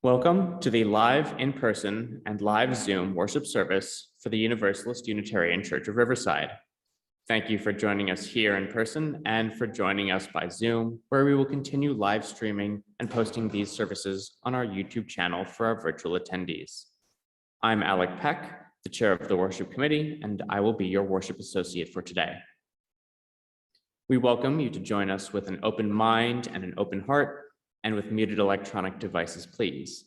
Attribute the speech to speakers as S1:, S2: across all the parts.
S1: Welcome to the live in-person and live Zoom worship service for the Universalist Unitarian Church of Riverside. Thank you for joining us here in person and for joining us by Zoom, where we will continue live streaming and posting these services on our YouTube channel for our virtual attendees. I'm Alec Peck, the chair of the worship committee, and I will be your worship associate for today. We welcome you to join us with an open mind and an open heart, and with muted electronic devices, please.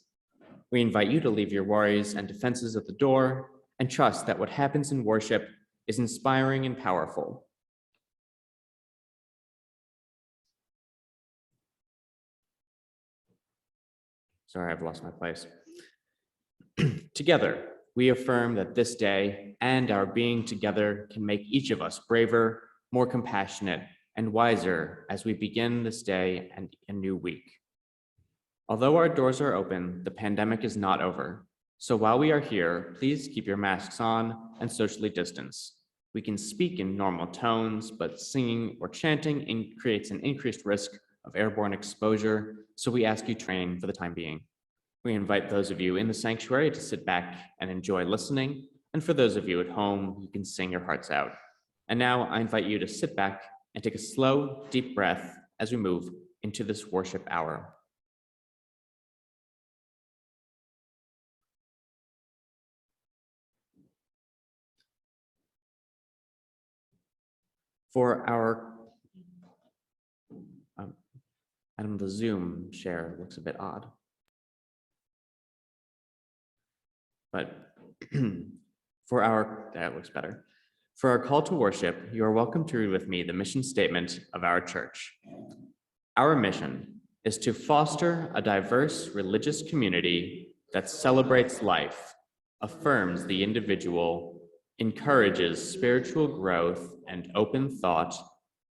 S1: We invite you to leave your worries and defenses at the door and trust that what happens in worship is inspiring and powerful. Sorry, I've lost my place. Together, we affirm that this day and our being together can make each of us braver, more compassionate, and wiser as we begin this day and a new week. Although our doors are open, the pandemic is not over. So while we are here, please keep your masks on and socially distance. We can speak in normal tones, but singing or chanting creates an increased risk of airborne exposure, so we ask you to train for the time being. We invite those of you in the sanctuary to sit back and enjoy listening, and for those of you at home, you can sing your hearts out. And now I invite you to sit back and take a slow, deep breath as we move into this worship hour. For our, Adam, the Zoom share looks a bit odd. But that looks better. For our call to worship, you are welcome to read with me the mission statement of our church. Our mission is to foster a diverse religious community that celebrates life, affirms the individual, encourages spiritual growth and open thought,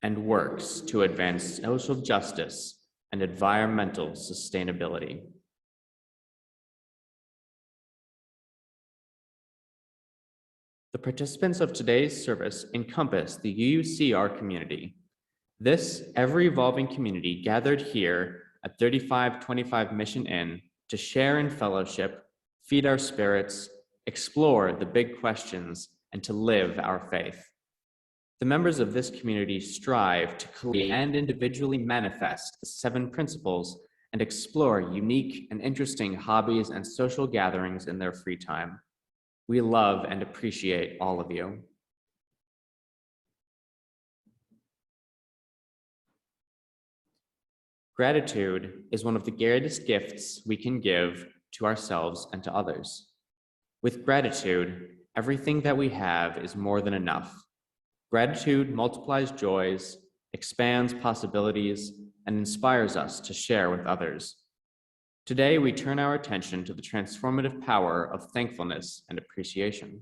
S1: and works to advance social justice and environmental sustainability. The participants of today's service encompass the UUCR community. This ever-evolving community gathered here at 3525 Mission Inn to share in fellowship, feed our spirits, explore the big questions, and to live our faith. The members of this community strive to collectively and individually manifest the 7 principles and explore unique and interesting hobbies and social gatherings in their free time. We love and appreciate all of you. Gratitude is one of the greatest gifts we can give to ourselves and to others. With gratitude, everything that we have is more than enough. Gratitude multiplies joys, expands possibilities, and inspires us to share with others. Today, we turn our attention to the transformative power of thankfulness and appreciation.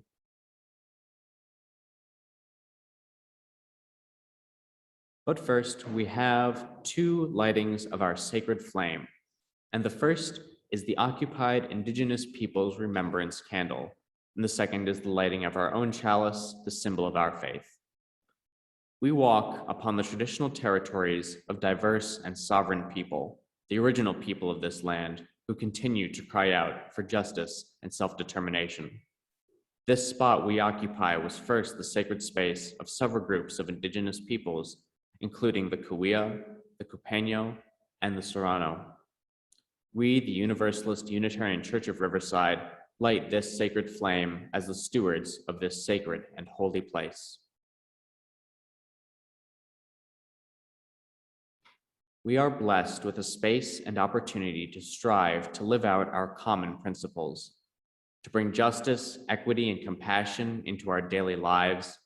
S1: But first, we have 2 lightings of our sacred flame, and the first is the occupied Indigenous Peoples Remembrance Candle, and the second is the lighting of our own chalice, the symbol of our faith. We walk upon the traditional territories of diverse and sovereign people, the original people of this land, who continue to cry out for justice and self-determination. This spot we occupy was first the sacred space of several groups of Indigenous peoples, including the Cahuilla, the Cupeño, and the Serrano. We, the Universalist Unitarian Church of Riverside, light this sacred flame as the stewards of this sacred and holy place. We are blessed with a space and opportunity to strive to live out our common principles, to bring justice, equity, and compassion into our daily lives,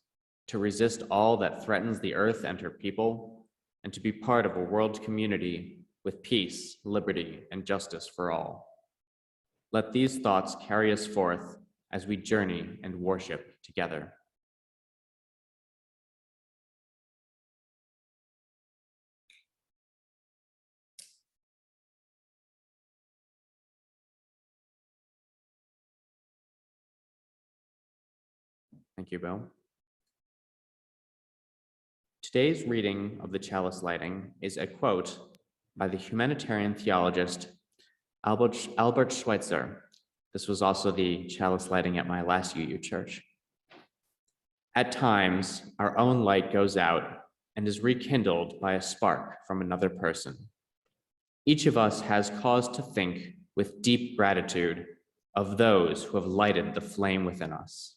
S1: to resist all that threatens the earth and her people, and to be part of a world community with peace, liberty, and justice for all. Let these thoughts carry us forth as we journey and worship together. Thank you, Bill. Today's reading of the chalice lighting is a quote by the humanitarian theologist Albert Schweitzer. This was also the chalice lighting at my last UU church. At times, our own light goes out and is rekindled by a spark from another person. Each of us has cause to think with deep gratitude of those who have lighted the flame within us.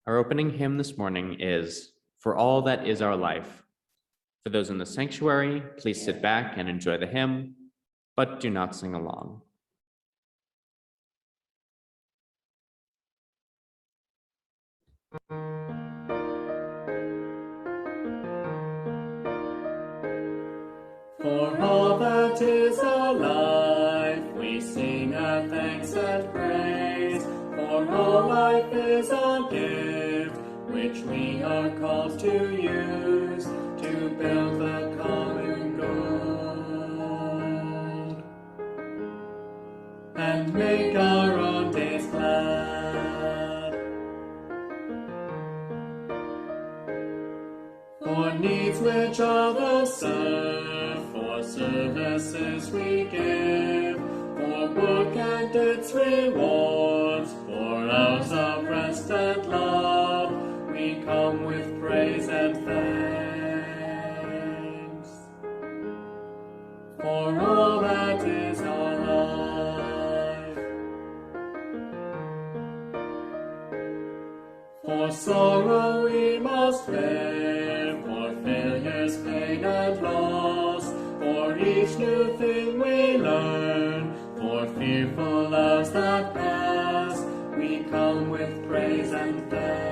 S1: Our opening hymn this morning is "For All That Is Our Life." For those in the sanctuary, please sit back and enjoy the hymn, but do not sing along.
S2: For all that is our life, we sing our thanks and praise. For all life is our gift, which we are called to use to build the common good and make our own days glad. For needs which others serve, for services we give, for work and its rewards, for hours of rest and love, we come with praise and thanks. For all that is our life. For sorrow we must bear, for failures, pain and loss, for each new thing we learn, for fearful hours that pass, we come with praise and thanks.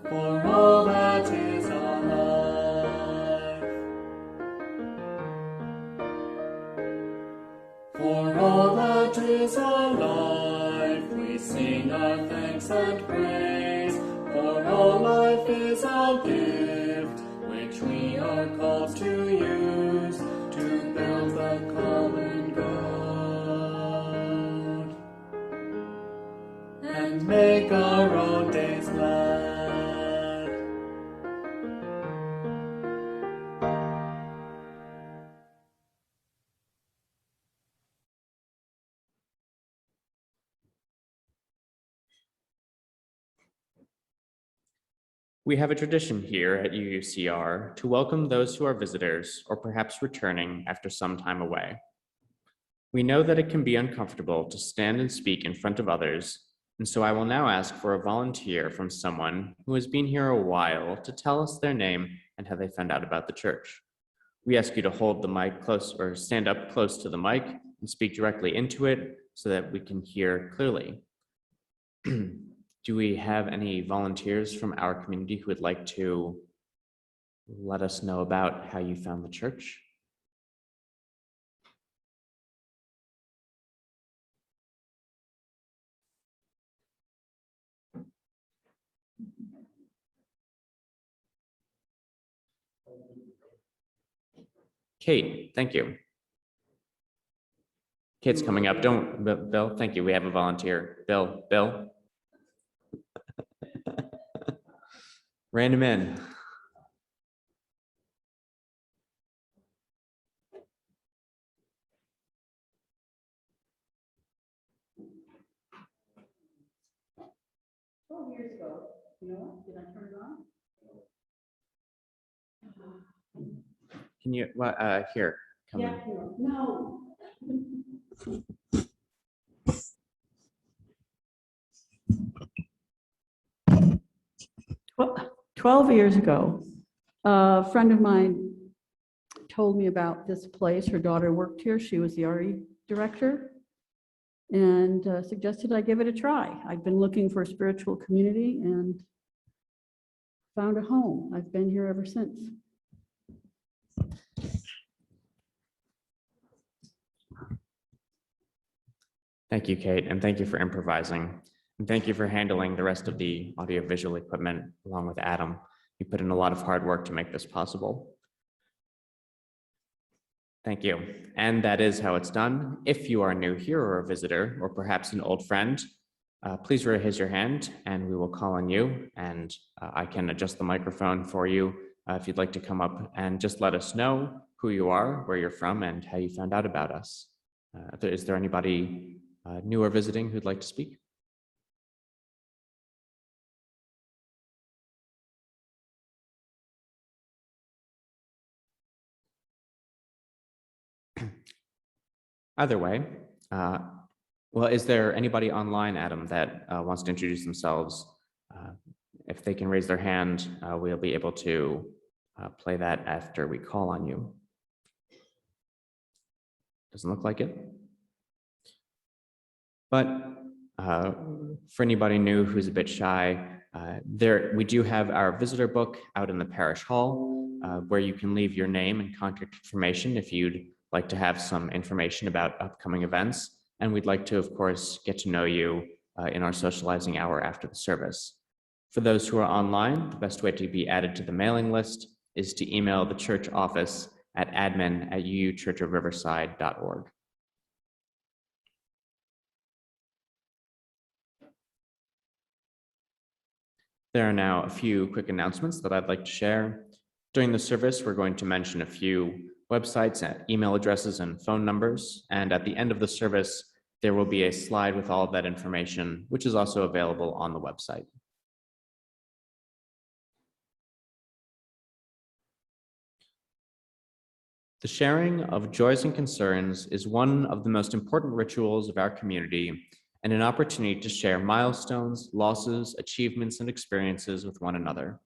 S2: For all that is our life. For all that is our life, we sing our thanks and praise. For all life is our gift, which we are called to use to build the common good and make our own days glad.
S1: We have a tradition here at UUCR to welcome those who are visitors or perhaps returning after some time away. We know that it can be uncomfortable to stand and speak in front of others, and so I will now ask for a volunteer from someone who has been here a while to tell us their name and how they found out about the church. We ask you to hold the mic close or stand up close to the mic and speak directly into it so that we can hear clearly. Do we have any volunteers from our community who would like to let us know about how you found the church? Kate, thank you. Kate's coming up. Bill, thank you. We have a volunteer. Bill. Random in.
S3: Years ago, you know what? Did I turn it on?
S1: Can you, here, come
S3: Yeah, no. Well, 12 years ago, a friend of mine told me about this place. Her daughter worked here. She was the RE director and suggested I give it a try. I'd been looking for a spiritual community and found a home. I've been here ever since.
S1: Thank you, Kate, and thank you for improvising. And thank you for handling the rest of the audiovisual equipment along with Adam. You put in a lot of hard work to make this possible. Thank you. And that is how it's done. If you are new here or a visitor, or perhaps an old friend, please raise your hand and we will call on you, and I can adjust the microphone for you if you'd like to come up and just let us know who you are, where you're from, and how you found out about us. Is there anybody new or visiting who'd like to speak? Either way, well, is there anybody online, Adam, that wants to introduce themselves? If they can raise their hand, we'll be able to play that after we call on you. Doesn't look like it. But for anybody new who's a bit shy, we do have our visitor book out in the parish hall where you can leave your name and contact information if you'd like to have some information about upcoming events. And we'd like to, of course, get to know you in our socializing hour after the service. For those who are online, the best way to be added to the mailing list is to email the church office at admin@uuchurchofriverside.org. There are now a few quick announcements that I'd like to share. During the service, we're going to mention a few websites, email addresses, and phone numbers. And at the end of the service, there will be a slide with all of that information, which is also available on the website. The sharing of joys and concerns is one of the most important rituals of our community and an opportunity to share milestones, losses, achievements, and experiences with one another.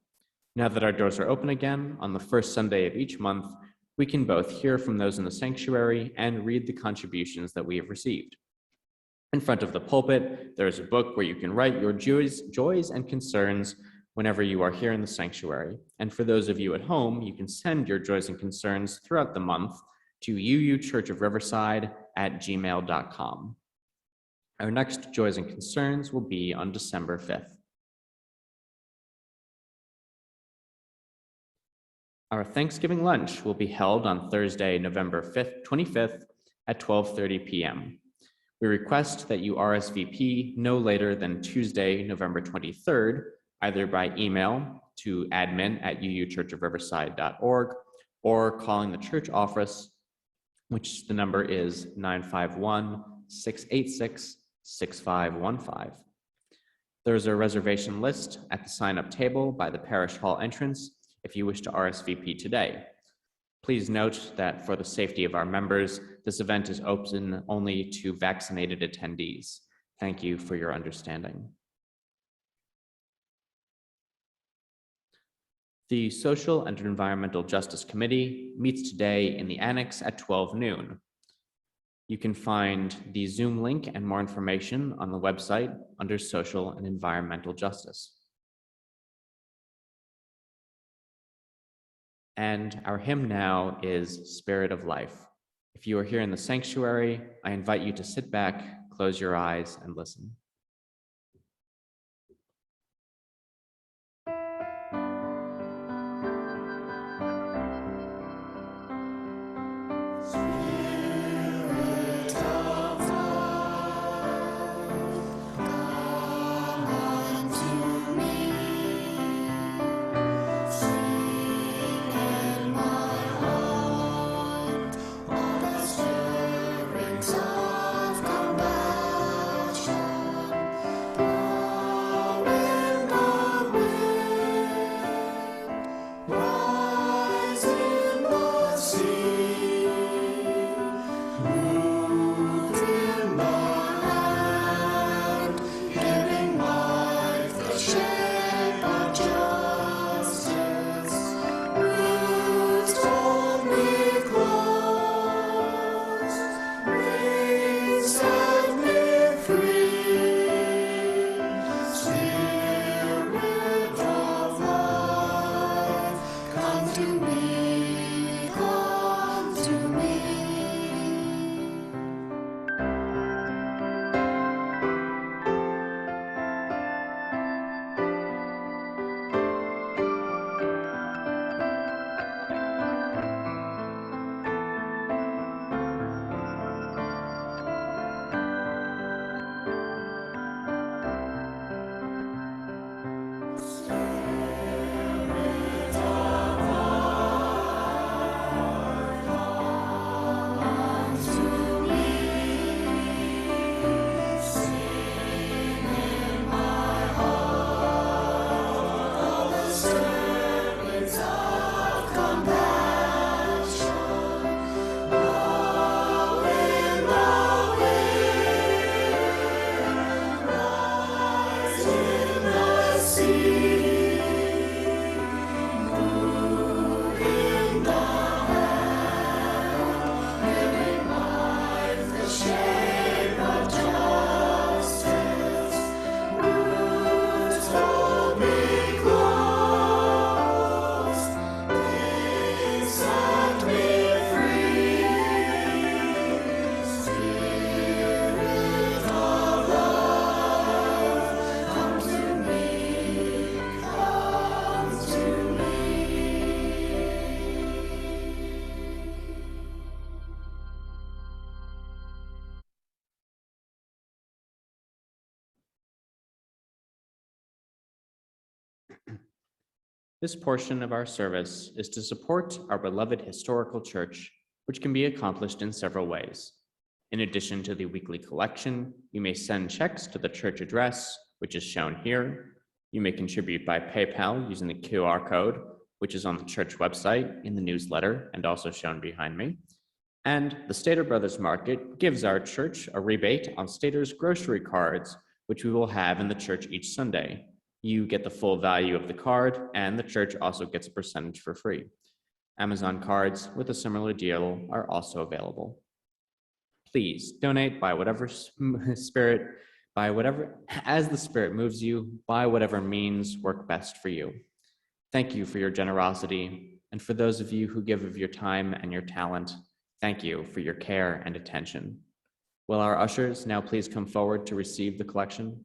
S1: Now that our doors are open again on the first Sunday of each month, we can both hear from those in the sanctuary and read the contributions that we have received. In front of the pulpit, there is a book where you can write your joys and concerns whenever you are here in the sanctuary. And for those of you at home, you can send your joys and concerns throughout the month to uuchurchofriverside@gmail.com. Our next Joys and Concerns will be on December 5th. Our Thanksgiving lunch will be held on Thursday, November 25th at 12:30 p.m. We request that you RSVP no later than Tuesday, November 23rd, either by email to admin@uuchurchofriverside.org or calling the church office, which the number is 951-686-6515. There is a reservation list at the sign-up table by the parish hall entrance if you wish to RSVP today. Please note that for the safety of our members, this event is open only to vaccinated attendees. Thank you for your understanding. The Social and Environmental Justice Committee meets today in the annex at 12 noon. You can find the Zoom link and more information on the website under Social and Environmental Justice. And our hymn now is Spirit of Life. If you are here in the sanctuary, I invite you to sit back, close your eyes, and listen.
S4: Of compassion.
S1: This portion of our service is to support our beloved historical church, which can be accomplished in several ways. In addition to the weekly collection, you may send checks to the church address, which is shown here. You may contribute by PayPal using the QR code, which is on the church website, in the newsletter, and also shown behind me. And the Stater Brothers Market gives our church a rebate on Stater's grocery cards, which we will have in the church each Sunday. You get the full value of the card, and the church also gets a percentage for free. Amazon cards with a similar deal are also available. Please donate by whatever as the Spirit moves you, by whatever means work best for you. Thank you for your generosity, and for those of you who give of your time and your talent, thank you for your care and attention. Will our ushers now please come forward to receive the collection?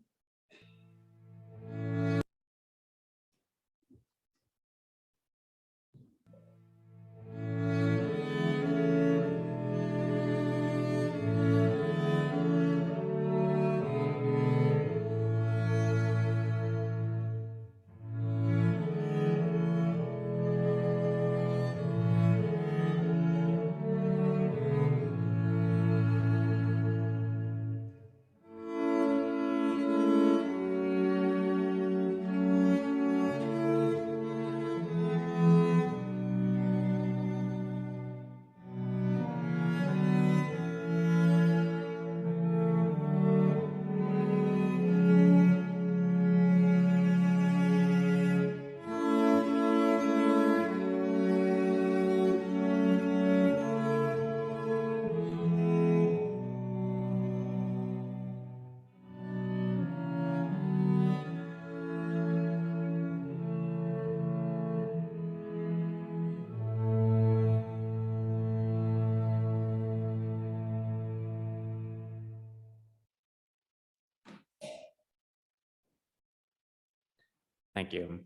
S1: Thank you.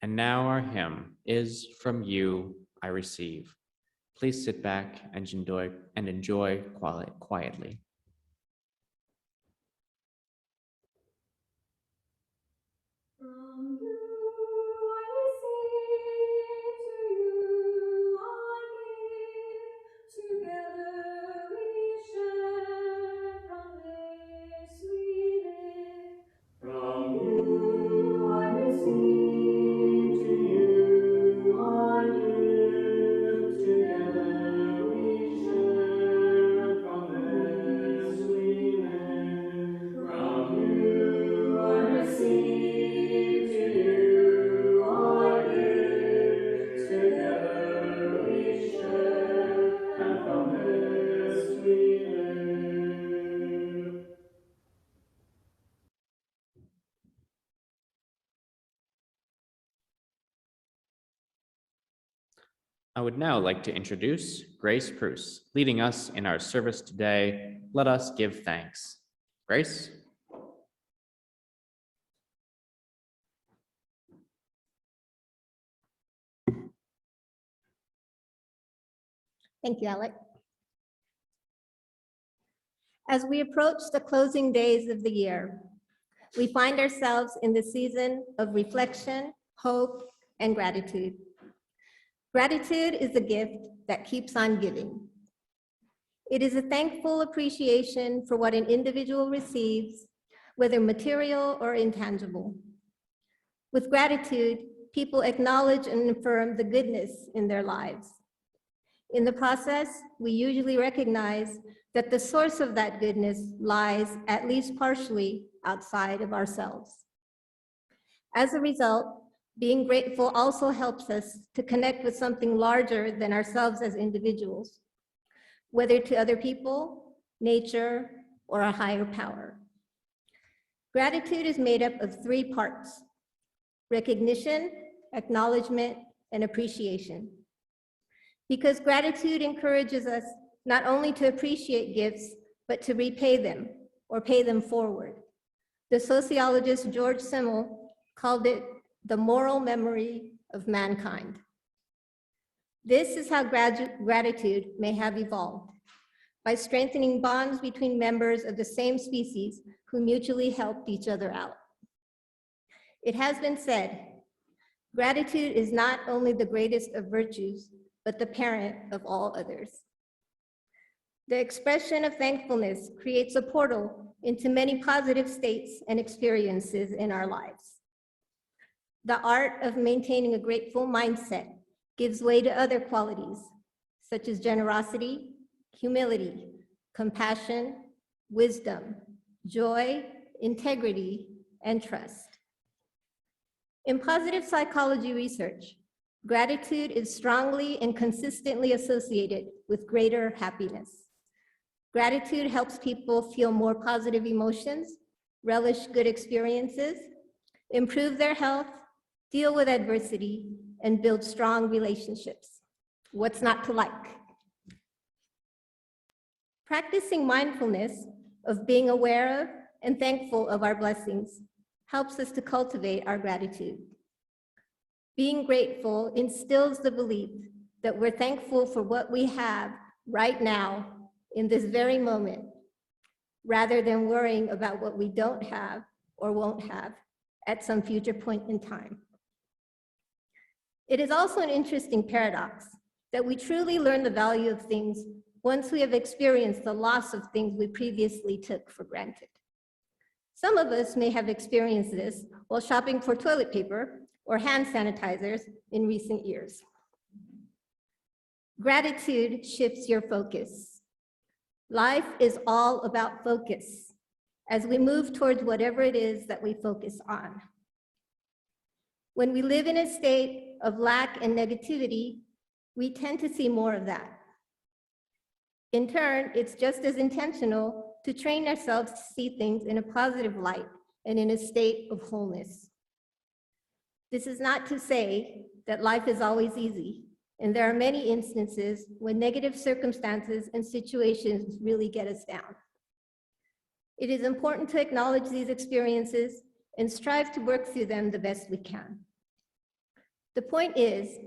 S1: And now our hymn is From You I Receive. Please sit back and enjoy quietly.
S4: From you I receive, to you I give, together we share, from this we live.
S2: From you I receive, to you I give, together we share, from this we live. From you I receive, to you I give, together we share, and from this we live.
S1: I would now like to introduce Grace Pruce, leading us in our service today. Let us give thanks. Grace?
S4: Thank you, Alec. As we approach the closing days of the year, we find ourselves in the season of reflection, hope, and gratitude. Gratitude is a gift that keeps on giving. It is a thankful appreciation for what an individual receives, whether material or intangible. With gratitude, people acknowledge and affirm the goodness in their lives. In the process, we usually recognize that the source of that goodness lies, at least partially, outside of ourselves. As a result, being grateful also helps us to connect with something larger than ourselves as individuals, whether to other people, nature, or a higher power. Gratitude is made up of three parts: recognition, acknowledgement, and appreciation. Because gratitude encourages us not only to appreciate gifts, but to repay them or pay them forward. The sociologist George Simmel called it the moral memory of mankind. This is how gratitude may have evolved, by strengthening bonds between members of the same species who mutually helped each other out. It has been said, Gratitude is not only the greatest of virtues, but the parent of all others. The expression of thankfulness creates a portal into many positive states and experiences in our lives. The art of maintaining a grateful mindset gives way to other qualities, such as generosity, humility, compassion, wisdom, joy, integrity, and trust. In positive psychology research, gratitude is strongly and consistently associated with greater happiness. Gratitude helps people feel more positive emotions, relish good experiences, improve their health, deal with adversity, and build strong relationships. What's not to like? Practicing mindfulness of being aware of and thankful of our blessings helps us to cultivate our gratitude. Being grateful instills the belief that we're thankful for what we have right now in this very moment, rather than worrying about what we don't have or won't have at some future point in time. It is also an interesting paradox that we truly learn the value of things once we have experienced the loss of things we previously took for granted. Some of us may have experienced this while shopping for toilet paper or hand sanitizers in recent years. Gratitude shifts your focus. Life is all about focus as we move towards whatever it is that we focus on. When we live in a state of lack and negativity, we tend to see more of that. In turn, it's just as intentional to train ourselves to see things in a positive light and in a state of wholeness. This is not to say that life is always easy, and there are many instances when negative circumstances and situations really get us down. It is important to acknowledge these experiences and strive to work through them the best we can. The point is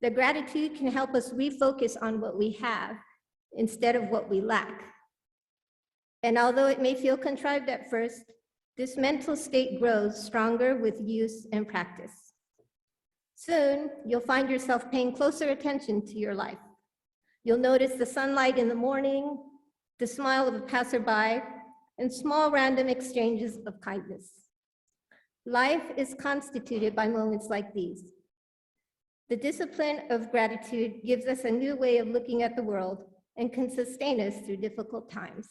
S4: that gratitude can help us refocus on what we have instead of what we lack. And although it may feel contrived at first, this mental state grows stronger with use and practice. Soon, you'll find yourself paying closer attention to your life. You'll notice the sunlight in the morning, the smile of a passerby, and small random exchanges of kindness. Life is constituted by moments like these. The discipline of gratitude gives us a new way of looking at the world and can sustain us through difficult times.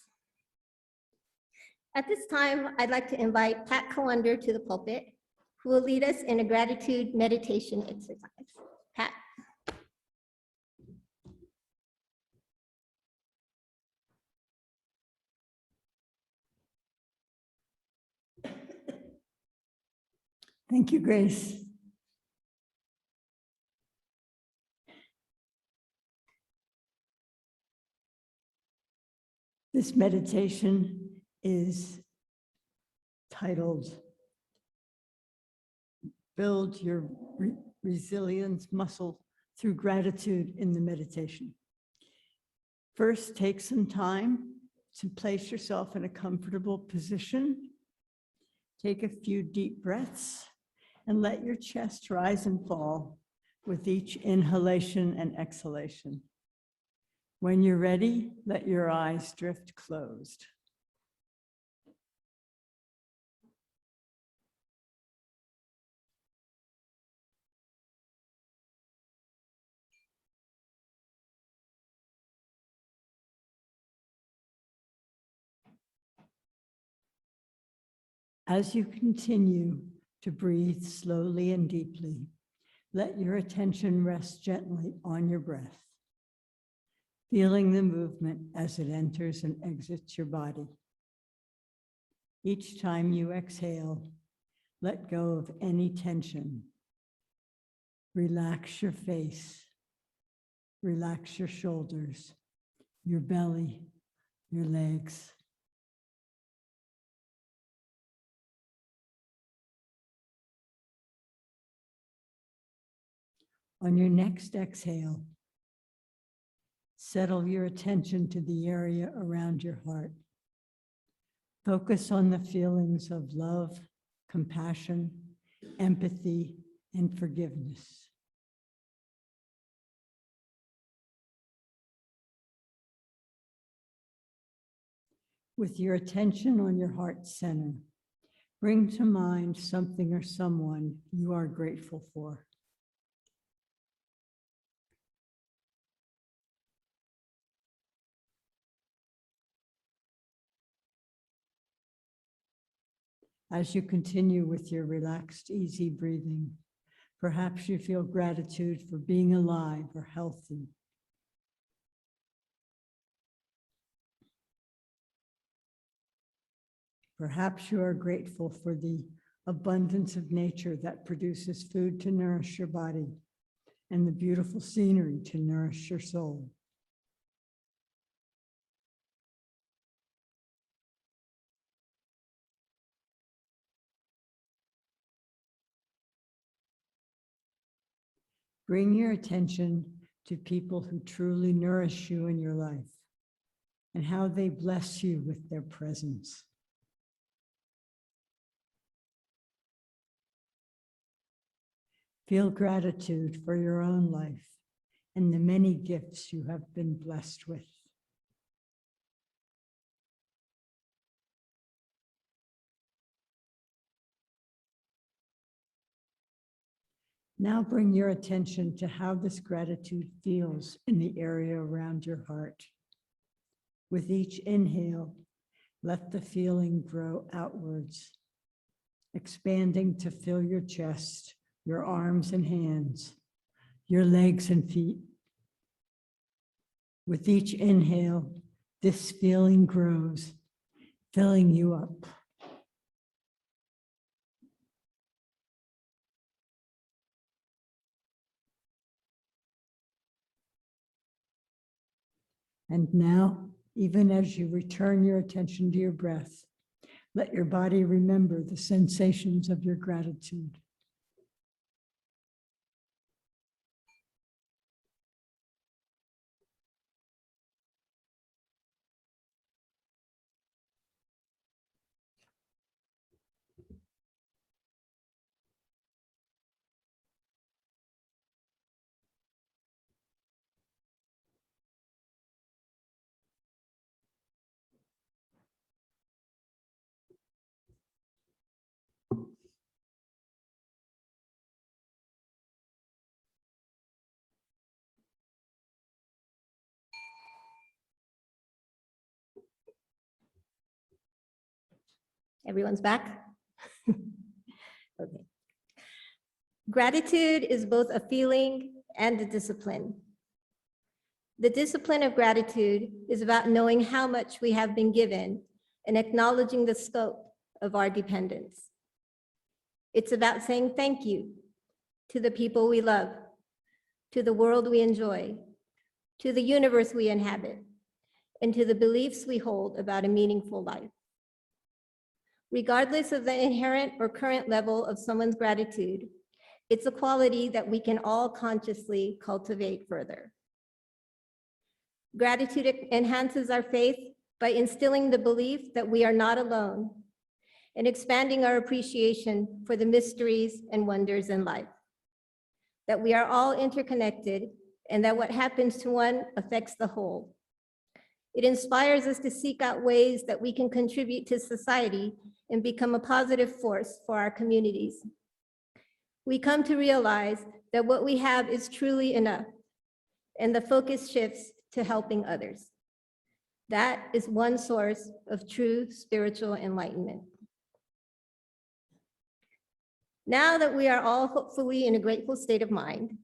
S4: At this time, I'd like to invite Pat Cowander to the pulpit, who will lead us in a gratitude meditation exercise. Pat.
S5: Thank you, Grace. This meditation is titled Build Your Resilience Muscle Through Gratitude in the Meditation. First, take some time to place yourself in a comfortable position. Take a few deep breaths and let your chest rise and fall with each inhalation and exhalation. When you're ready, let your eyes drift closed. As you continue to breathe slowly and deeply, let your attention rest gently on your breath, feeling the movement as it enters and exits your body. Each time you exhale, let go of any tension. Relax your face, relax your shoulders, your belly, your legs. On your next exhale, settle your attention to the area around your heart. Focus on the feelings of love, compassion, empathy, and forgiveness. With your attention on your heart center, bring to mind something or someone you are grateful for. As you continue with your relaxed, easy breathing, perhaps you feel gratitude for being alive or healthy. Perhaps you are grateful for the abundance of nature that produces food to nourish your body and the beautiful scenery to nourish your soul. Bring your attention to people who truly nourish you in your life and how they bless you with their presence. Feel gratitude for your own life and the many gifts you have been blessed with. Now bring your attention to how this gratitude feels in the area around your heart. With each inhale, let the feeling grow outwards, expanding to fill your chest, your arms and hands, your legs and feet. With each inhale, this feeling grows, filling you up. And now, even as you return your attention to your breath, let your body remember the sensations of your gratitude.
S4: Everyone's back? Okay. Gratitude is both a feeling and a discipline. The discipline of gratitude is about knowing how much we have been given and acknowledging the scope of our dependence. It's about saying thank you to the people we love, to the world we enjoy, to the universe we inhabit, and to the beliefs we hold about a meaningful life. Regardless of the inherent or current level of someone's gratitude, it's a quality that we can all consciously cultivate further. Gratitude enhances our faith by instilling the belief that we are not alone and expanding our appreciation for the mysteries and wonders in life, that we are all interconnected and that what happens to one affects the whole. It inspires us to seek out ways that we can contribute to society and become a positive force for our communities. We come to realize that what we have is truly enough, and the focus shifts to helping others. That is one source of true spiritual enlightenment. Now that we are all hopefully in a grateful state of mind,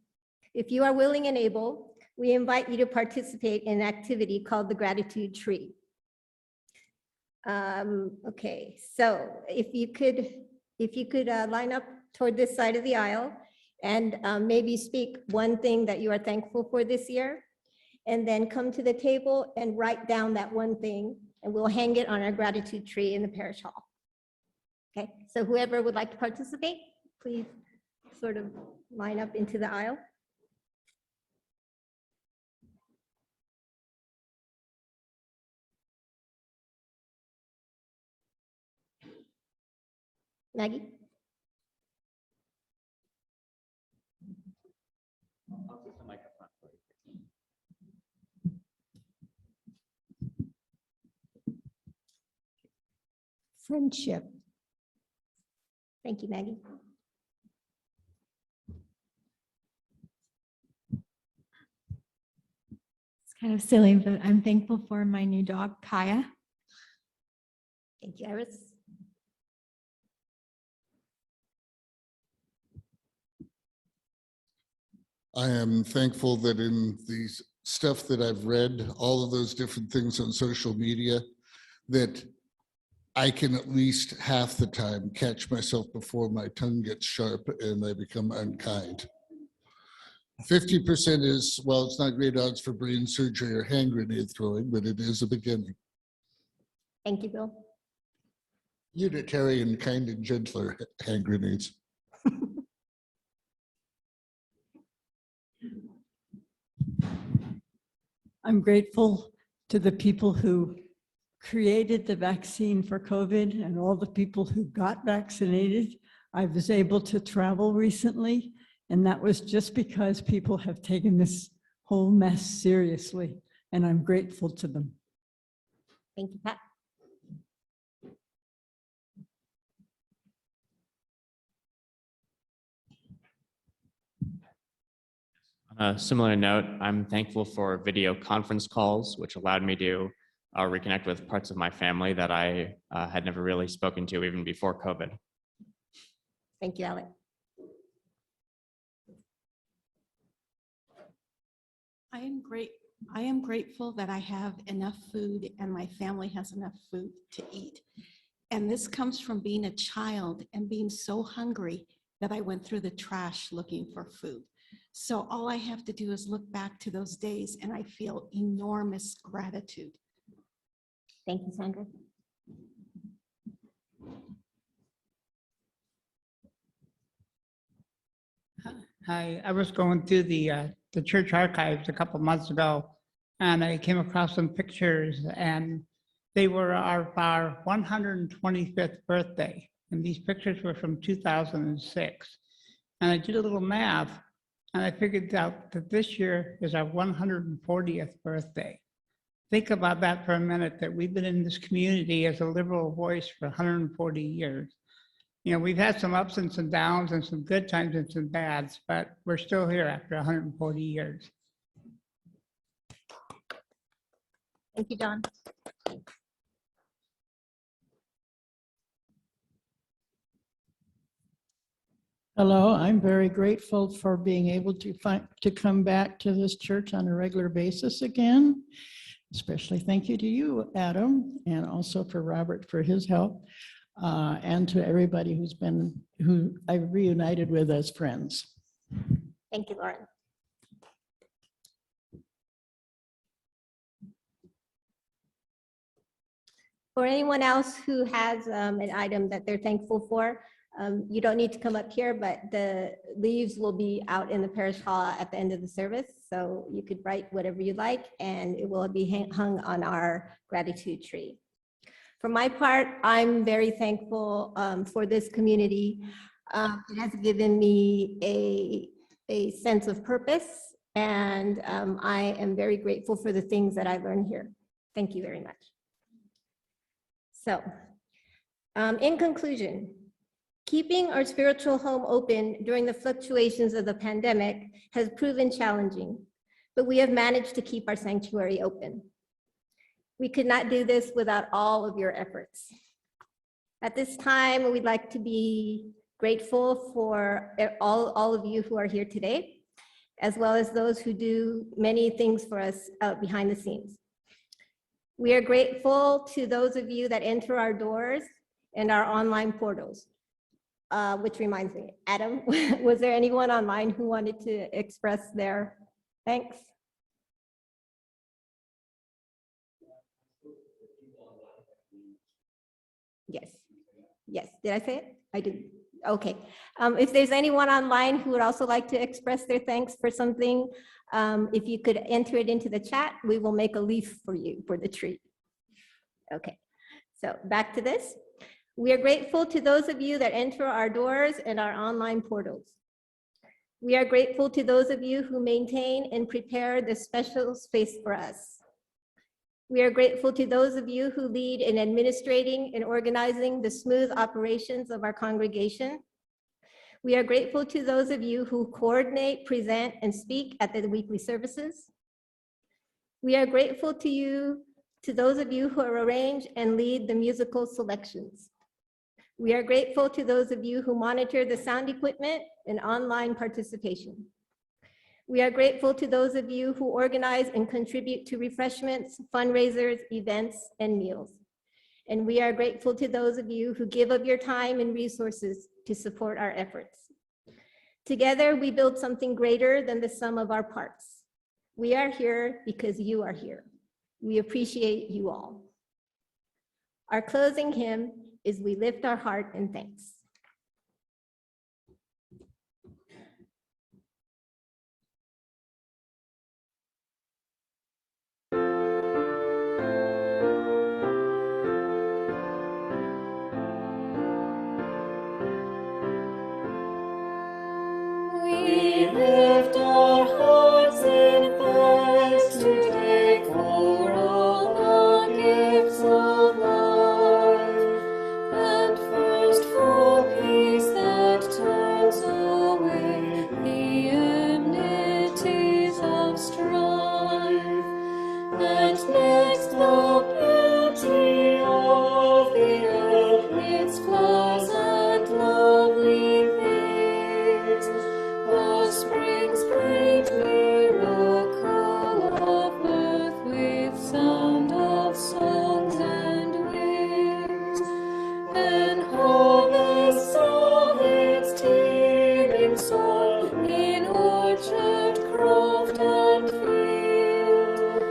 S4: if you are willing and able, we invite you to participate in an activity called the Gratitude Tree. Okay, so if you could line up toward this side of the aisle and maybe speak one thing that you are thankful for this year, and then come to the table and write down that one thing, and we'll hang it on our gratitude tree in the parish hall. Okay, so whoever would like to participate, please sort of line up into the aisle. Maggie?
S6: Friendship.
S4: Thank you, Maggie.
S6: It's kind of silly, but I'm thankful for my new dog, Kaya.
S4: Thank you, Iris.
S7: I am thankful that in the stuff that I've read, all of those different things on social media, that I can at least half the time catch myself before my tongue gets sharp and I become unkind. 50% is, well, it's not great odds for brain surgery or hand grenade throwing, but it is a beginning.
S4: Thank you, Bill.
S7: Unitarian, kind and gentler hand grenades.
S5: I'm grateful to the people who created the vaccine for COVID and all the people who got vaccinated. I was able to travel recently, and that was just because people have taken this whole mess seriously, and I'm grateful to them.
S4: Thank you, Pat.
S1: On a similar note, I'm thankful for video conference calls, which allowed me to reconnect with parts of my family that I had never really spoken to even before COVID.
S4: Thank you, Alec.
S8: I am grateful that I have enough food and my family has enough food to eat. And this comes from being a child and being so hungry that I went through the trash looking for food. So all I have to do is look back to those days and I feel enormous gratitude.
S4: Thank you, Sandra.
S9: Hi, I was going through the church archives a couple months ago, and I came across some pictures, and they were our 125th birthday, and these pictures were from 2006. And I did a little math, and I figured out that this year is our 140th birthday. Think about that for a minute, that we've been in this community as a liberal voice for 140 years. You know, we've had some ups and some downs and some good times and some bads, but we're still here after 140 years.
S4: Thank you, Don.
S10: Hello, I'm very grateful for being able to come back to this church on a regular basis again. Especially thank you to you, Adam, and also for Robert for his help, and to everybody who I've reunited with as friends.
S4: Thank you, Lauren. For anyone else who has an item that they're thankful for, you don't need to come up here, but the leaves will be out in the parish hall at the end of the service. So you could write whatever you like and it will be hung on our gratitude tree. For my part, I'm very thankful for this community. It has given me a sense of purpose, and I am very grateful for the things that I learned here. Thank you very much. So, in conclusion, keeping our spiritual home open during the fluctuations of the pandemic has proven challenging, but we have managed to keep our sanctuary open. We could not do this without all of your efforts. At this time, we'd like to be grateful for all of you who are here today, as well as those who do many things for us out behind the scenes. We are grateful to those of you that enter our doors and our online portals, which reminds me, Adam, was there anyone online who wanted to express their thanks? Yes, did I say it? I did. Okay. If there's anyone online who would also like to express their thanks for something, if you could enter it into the chat, we will make a leaf for you for the tree. Okay, so back to this. We are grateful to those of you that enter our doors and our online portals. We are grateful to those of you who maintain and prepare this special space for us. We are grateful to those of you who lead in administrating and organizing the smooth operations of our congregation. We are grateful to those of you who coordinate, present, and speak at the weekly services. We are grateful to those of you who arrange and lead the musical selections. We are grateful to those of you who monitor the sound equipment and online participation. We are grateful to those of you who organize and contribute to refreshments, fundraisers, events, and meals. And we are grateful to those of you who give of your time and resources to support our efforts. Together, we build something greater than the sum of our parts. We are here because you are here. We appreciate you all. Our closing hymn is "We Lift Our Heart in Thanks."
S2: We lift our hearts in thanks today for all the gifts of life, and first for peace that turns away the enmities of strife, and next the beauty of the earth, its flowers and lovely things. The spring's great miracle of birth with sound of songs and wings, and harvests of its teeming soil in orchard, croft, and field.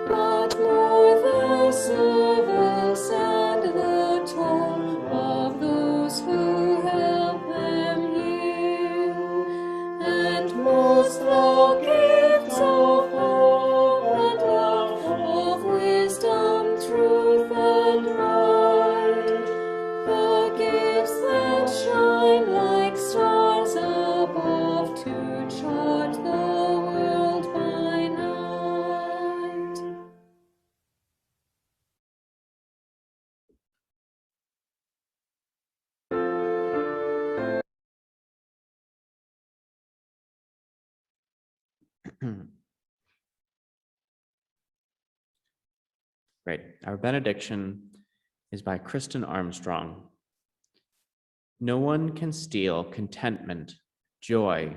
S2: But more the service and the toil of those who help them yield, and most the gifts of hope and love, of wisdom, truth, and right, the gifts that shine like stars above to chart the world by night.
S1: Great. Our benediction is by Kristen Armstrong. No one can steal contentment, joy,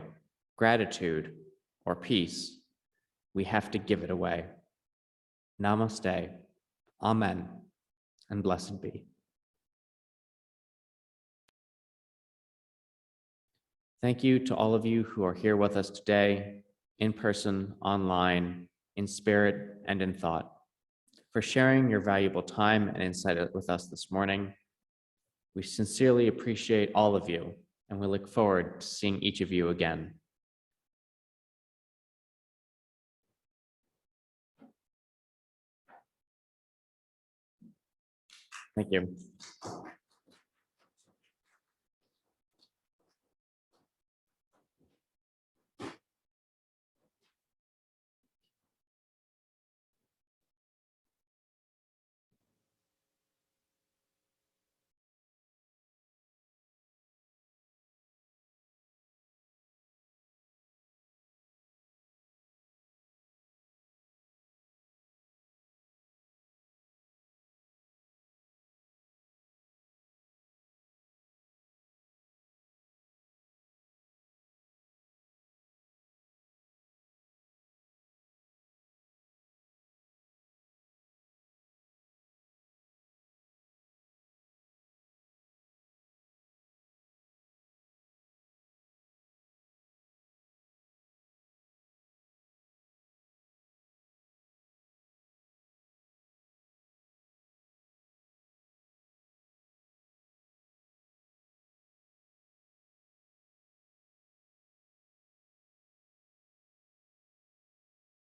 S1: gratitude, or peace. We have to give it away. Namaste. Amen. And blessed be. Thank you to all of you who are here with us today, in person, online, in spirit, and in thought, for sharing your valuable time and insight with us this morning. We sincerely appreciate all of you, and we look forward to seeing each of you again. Thank you.